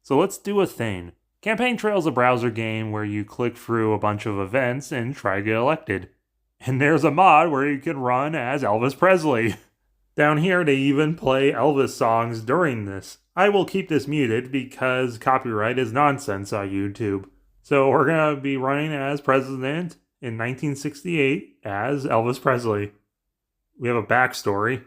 So let's do a thing. Campaign Trail is a browser game where you click through a bunch of events and try to get elected. And there's a mod where you can run as Elvis Presley. Down here, they even play Elvis songs during this. I will keep this muted because copyright is nonsense on YouTube. So we're going to be running as president in 1968 as Elvis Presley. We have a backstory.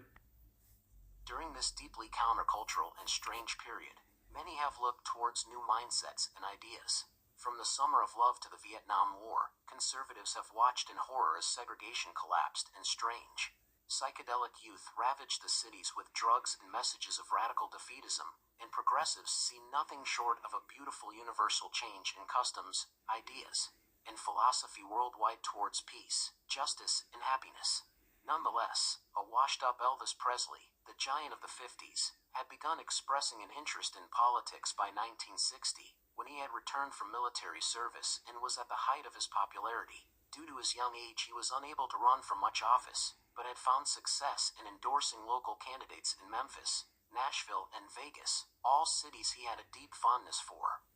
During this deeply countercultural and strange period, many have looked towards new mindsets and ideas. From the Summer of Love to the Vietnam War, conservatives have watched in horror as segregation collapsed and strange. Psychedelic youth ravaged the cities with drugs and messages of radical defeatism, and progressives see nothing short of a beautiful universal change in customs, ideas, and philosophy worldwide towards peace, justice, and happiness. Nonetheless, a washed-up Elvis Presley, the giant of the 50s, had begun expressing an interest in politics by 1960, when he had returned from military service and was at the height of his popularity. Due to his young age, he was unable to run for much office, but had found success in endorsing local candidates in Memphis, Nashville, and Vegas, all cities he had a deep fondness for.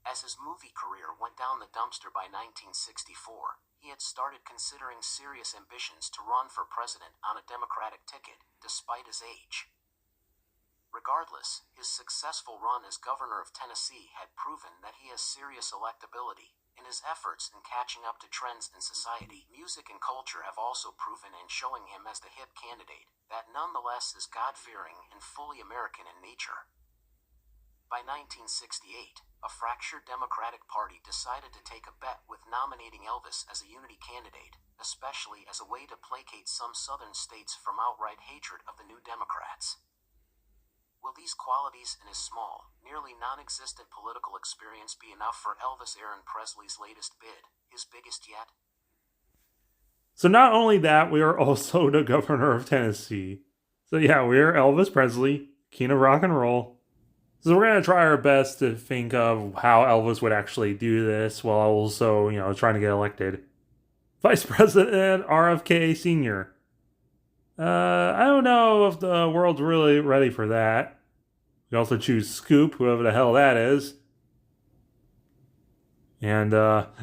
As his movie career went down the dumpster by 1964, he had started considering serious ambitions to run for president on a Democratic ticket, despite his age. Regardless, his successful run as governor of Tennessee had proven that he has serious electability. In his efforts in catching up to trends in society, music and culture have also proven in showing him as the hip candidate that nonetheless is God-fearing and fully American in nature. By 1968, a fractured Democratic Party decided to take a bet with nominating Elvis as a unity candidate, especially as a way to placate some southern states from outright hatred of the New Democrats. Will these qualities and his small, nearly non-existent political experience be enough for Elvis Aaron Presley's latest bid, his biggest yet? So not only that, we are also the governor of Tennessee. So yeah, we are Elvis Presley, king of rock and roll. So we're going to try our best to think of how Elvis would actually do this while also, trying to get elected. Vice President RFK Sr. I don't know if the world's really ready for that. We also choose Scoop, whoever the hell that is. And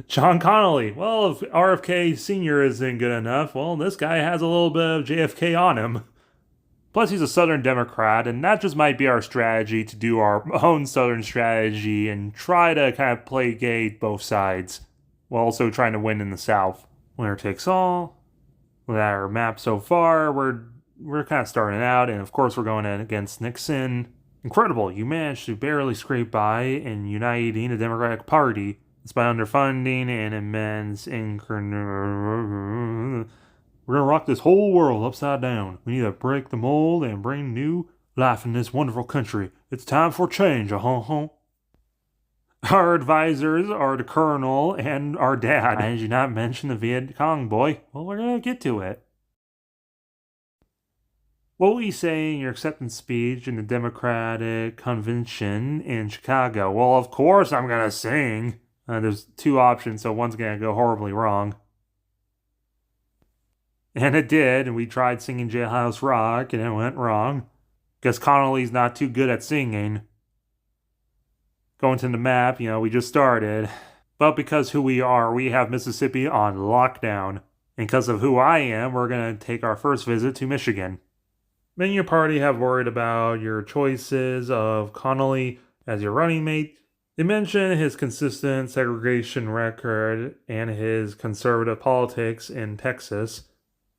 John Connolly. Well, if RFK Sr. isn't good enough, well, this guy has a little bit of JFK on him. Plus, he's a Southern Democrat, and that just might be our strategy to do our own Southern strategy and try to kind of placate both sides, while also trying to win in the South. Winner takes all. With our map so far, we're kind of starting out, and of course we're going in against Nixon. Incredible, you managed to barely scrape by in uniting the Democratic Party, despite underfunding and immense We're gonna rock this whole world upside down. We need to break the mold and bring new life in this wonderful country. It's time for change, Our advisors are the colonel and our dad. Why did you not mention the Viet Cong boy? Well, we're gonna get to it. What will you say in your acceptance speech in the Democratic Convention in Chicago? Well, of course I'm gonna sing. There's two options, so one's gonna go horribly wrong. And it did, and we tried singing Jailhouse Rock, and it went wrong. Because Connolly's not too good at singing. Going to the map, we just started. But because who we are, we have Mississippi on lockdown. And because of who I am, we're going to take our first visit to Michigan. Many in your party have worried about your choices of Connolly as your running mate. They mention his consistent segregation record and his conservative politics in Texas.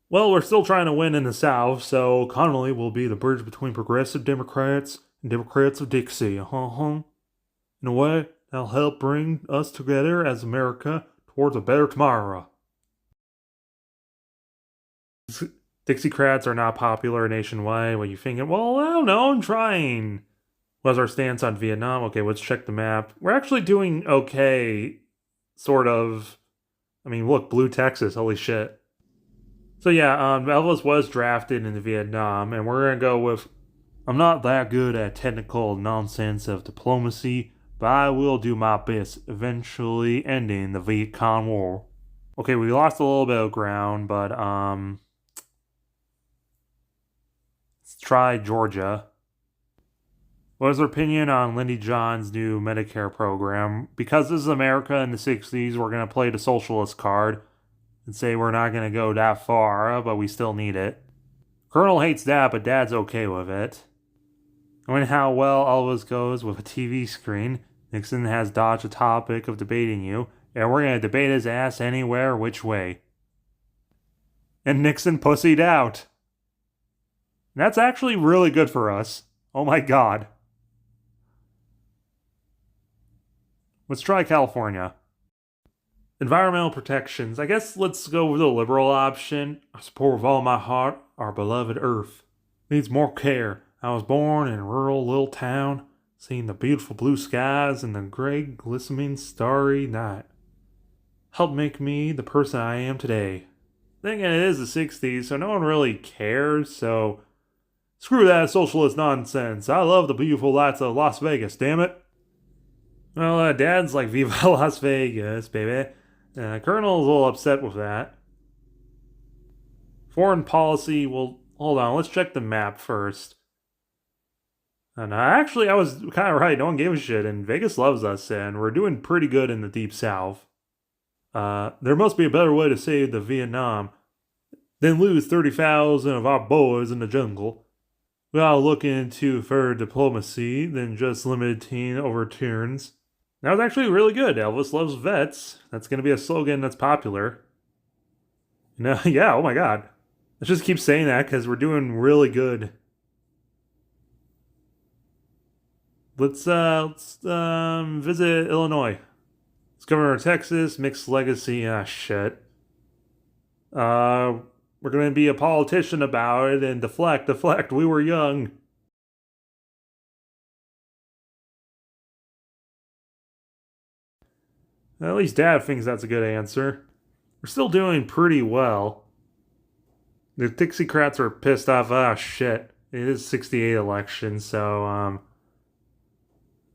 Well, we're still trying to win in the South, so Connolly will be the bridge between progressive Democrats and Democrats of Dixie. In a way, that'll help bring us together as America towards a better tomorrow. Dixiecrats are not popular nationwide. What are you thinking? Well, I don't know, I'm trying. What's our stance on Vietnam? Okay, let's check the map. We're actually doing okay, sort of. I mean, look, Blue Texas, holy shit. So yeah, Elvis was drafted into Vietnam, and we're gonna go with, I'm not that good at technical nonsense of diplomacy, but I will do my best, eventually ending the Viet Cong War. Okay, we lost a little bit of ground, but let's try Georgia. What is your opinion on Lyndon John's new Medicare program? Because this is America in the 60s, we're going to play the socialist card and say we're not going to go that far, but we still need it. Colonel hates that, but Dad's okay with it. Knowing how well Elvis goes with a TV screen, Nixon has dodged the topic of debating you, and we're going to debate his ass anywhere, which way. And Nixon pussied out. And that's actually really good for us. Oh my god. Let's try California. Environmental protections. I guess let's go with the liberal option. I support with all my heart our beloved Earth. Needs more care. I was born in a rural little town, seeing the beautiful blue skies and the great glistening starry night. Helped make me the person I am today. Thinking it is the 60s, so no one really cares, so screw that socialist nonsense. I love the beautiful lights of Las Vegas, damn it. Well, Dad's like, Viva Las Vegas, baby. Colonel's a little upset with that. Foreign policy, well, hold on, let's check the map first. And actually, I was kind of right, no one gave a shit, and Vegas loves us, and we're doing pretty good in the Deep South. There must be a better way to save the Vietnam than lose 30,000 of our boys in the jungle. We ought to look into further diplomacy than just limited teen overturns. That was actually really good. Elvis loves vets. That's going to be a slogan that's popular. Yeah, oh my god. Let's just keep saying that because we're doing really good. Let's visit Illinois. It's Governor of Texas, mixed legacy. Shit. We're going to be a politician about it and deflect. We were young. At least Dad thinks that's a good answer. We're still doing pretty well. The Dixiecrats are pissed off. Shit. It is 68 election, so,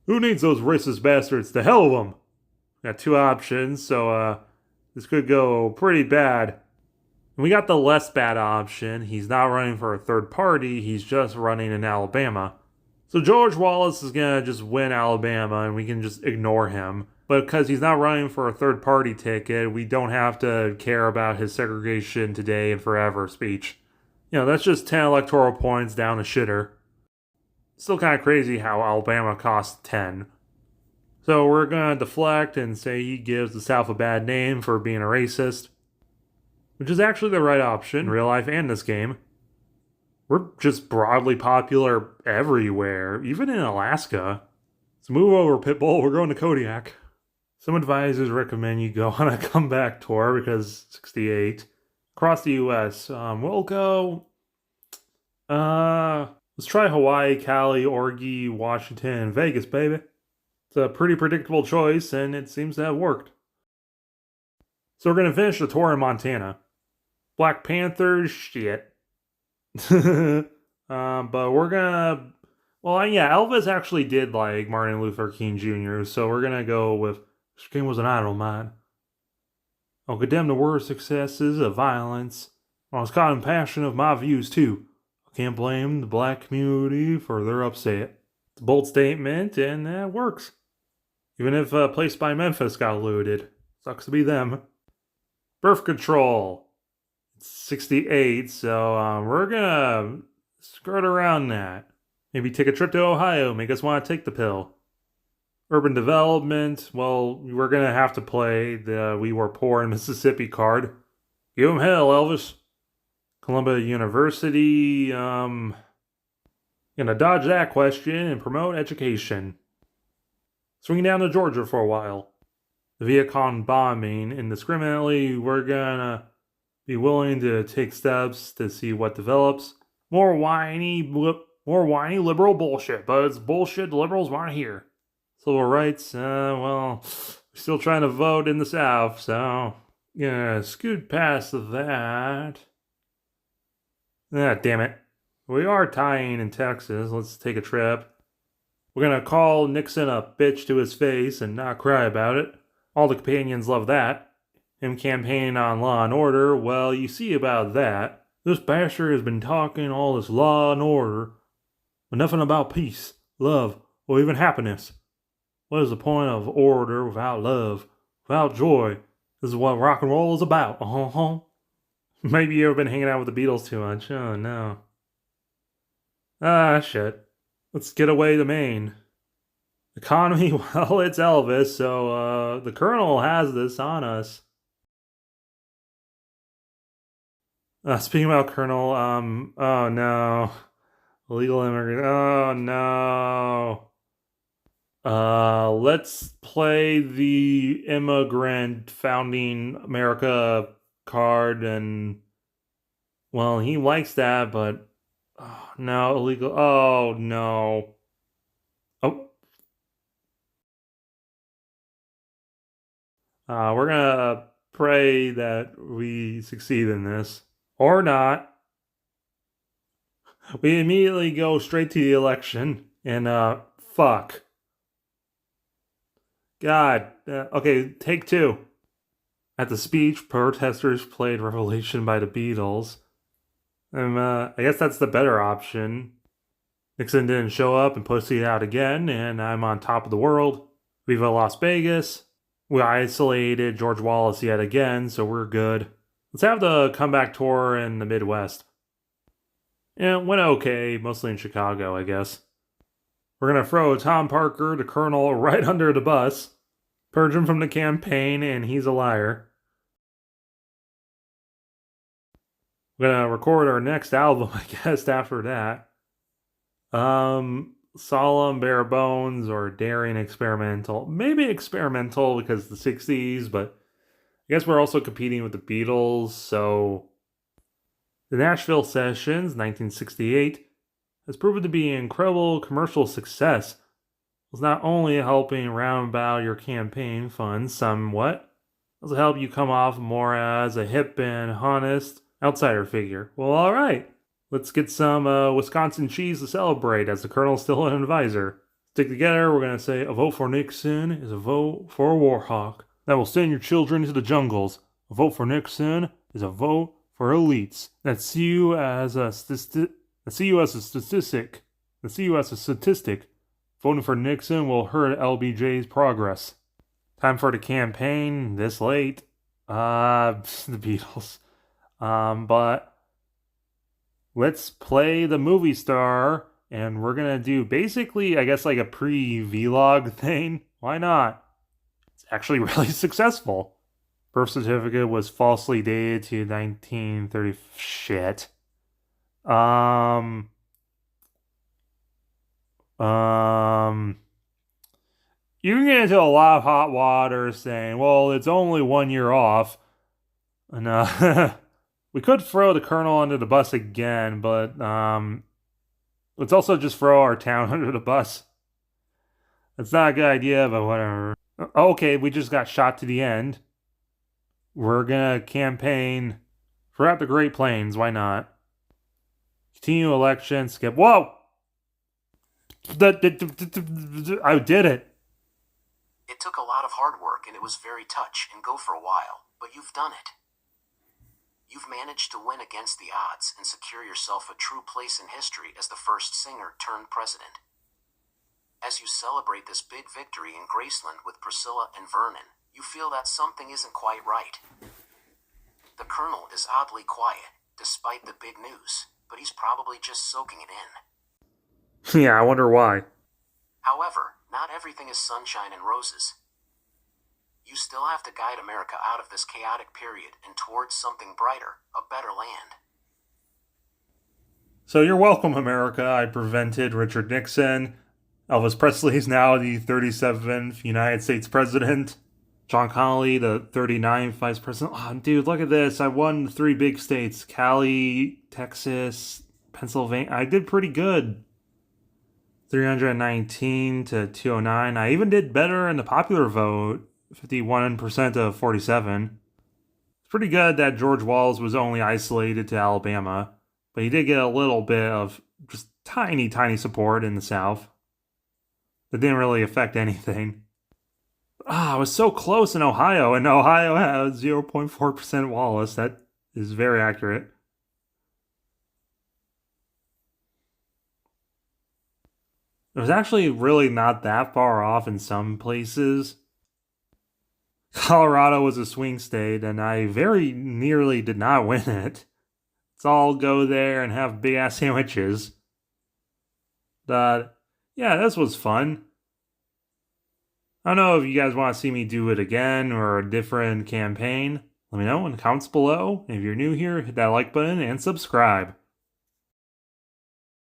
who needs those racist bastards? The hell of them! Got two options, so, this could go pretty bad. We got the less bad option. He's not running for a third party, he's just running in Alabama. So George Wallace is gonna just win Alabama and we can just ignore him. But because he's not running for a third party ticket, we don't have to care about his segregation today and forever speech. That's just 10 electoral points down the shitter. Still kind of crazy how Alabama costs 10. So we're gonna deflect and say he gives the South a bad name for being a racist. Which is actually the right option in real life and this game. We're just broadly popular everywhere, even in Alaska. Let's move over, Pitbull. We're going to Kodiak. Some advisors recommend you go on a comeback tour because 68. Across the U.S. We'll go... let's try Hawaii, Cali, Oregon, Washington, and Vegas, baby. It's a pretty predictable choice, and it seems to have worked. So we're going to finish the tour in Montana. Black Panthers, shit. But we're gonna... Well, yeah, Elvis actually did like Martin Luther King Jr., so we're gonna go with... This game was an idol of mine. I'll condemn the worst successes of violence. I was caught in passion of my views, too. I can't blame the black community for their upset. It's a bold statement, and that works. Even if a place by Memphis got looted. Sucks to be them. Birth control. 68, so we're gonna skirt around that. Maybe take a trip to Ohio, make us want to take the pill. Urban development, well, we're gonna have to play the We Were Poor in Mississippi card. Give 'em hell, Elvis. Columbia University, gonna dodge that question and promote education. Swinging down to Georgia for a while. The Viet Cong bombing indiscriminately, we're gonna be willing to take steps to see what develops. More whiny liberal bullshit, but it's bullshit the liberals want to hear. Civil rights, well, we're still trying to vote in the South, so scoot past that. Damn it. We are tying in Texas. Let's take a trip. We're gonna call Nixon a bitch to his face and not cry about it. All the companions love that. Him campaigning on law and order, well, you see about that. This bastard has been talking all this law and order, but nothing about peace. love, or even happiness. What is the point of order without love, without joy? This is what rock and roll is about. Maybe you've been hanging out with the Beatles too much. Oh no. Ah, shit. Let's get away to Maine. Economy, well, it's Elvis, so the Colonel has this on us. Speaking about Colonel, oh no. Illegal immigrant, oh no. Let's play the immigrant founding America card, and well, he likes that, but oh, no, illegal. Oh no. Oh, we're gonna pray that we succeed in this, or not. We immediately go straight to the election, and fuck. God. Okay, take two. At the speech, protesters played Revelation by the Beatles. I guess that's the better option. Nixon didn't show up and pussy it out again, and I'm on top of the world. Viva Las Vegas. We isolated George Wallace yet again, so we're good. Let's have the comeback tour in the Midwest. Yeah, it went okay, mostly in Chicago, I guess. We're gonna throw Tom Parker, the Colonel, right under the bus, purge him from the campaign, and he's a liar. We're gonna record our next album, I guess, after that. Solemn, bare bones, or daring experimental. Maybe experimental because the 60s, but I guess we're also competing with the Beatles, so the Nashville Sessions, 1968, has proven to be an incredible commercial success. It was not only helping roundabout your campaign funds somewhat, it also helped you come off more as a hip and honest outsider figure. Well, alright. Let's get some Wisconsin cheese to celebrate as the Colonel's still an advisor. Stick together, we're going to say a vote for Nixon is a vote for a war hawk that will send your children into the jungles. A vote for Nixon is a vote for elites that see you as a statistic. Voting for Nixon will hurt LBJ's progress. Time for the campaign this late. The Beatles. But let's play the movie star, and we're gonna do basically, I guess, like a pre-vlog thing. Why not? It's actually really successful. Birth certificate was falsely dated to 1930. Shit. You can get into a lot of hot water saying, well, it's only 1 year off. And we could throw the Colonel under the bus again, but let's also just throw our town under the bus. That's not a good idea, but whatever. Okay, we just got shot to the end. We're gonna campaign throughout the Great Plains. Why not? Continue election. Skip. Whoa! I did it. It took a lot of hard work and it was very touch and go for a while, but you've done it. You've managed to win against the odds and secure yourself a true place in history as the first singer turned president. As you celebrate this big victory in Graceland with Priscilla and Vernon, you feel that something isn't quite right. The Colonel is oddly quiet, despite the big news, but he's probably just soaking it in. Yeah, I wonder why. However, not everything is sunshine and roses. You still have to guide America out of this chaotic period and towards something brighter, a better land. So you're welcome, America. I prevented Richard Nixon. Elvis Presley is now the 37th United States President. John Connolly, the 39th Vice President. Oh, dude, look at this. I won 3 big states. Cali, Texas, Pennsylvania. I did pretty good. 319 to 209. I even did better in the popular vote. 51% of 47. It's pretty good that George Wallace was only isolated to Alabama, but he did get a little bit of just tiny, tiny support in the South. That didn't really affect anything. I was so close in Ohio, and Ohio has 0.4% Wallace. That is very accurate. It was actually really not that far off in some places. Colorado was a swing state, and I very nearly did not win it. Let's all go there and have big ass sandwiches. But yeah, this was fun. I don't know if you guys want to see me do it again or a different campaign. Let me know in the comments below. If you're new here, hit that like button and subscribe.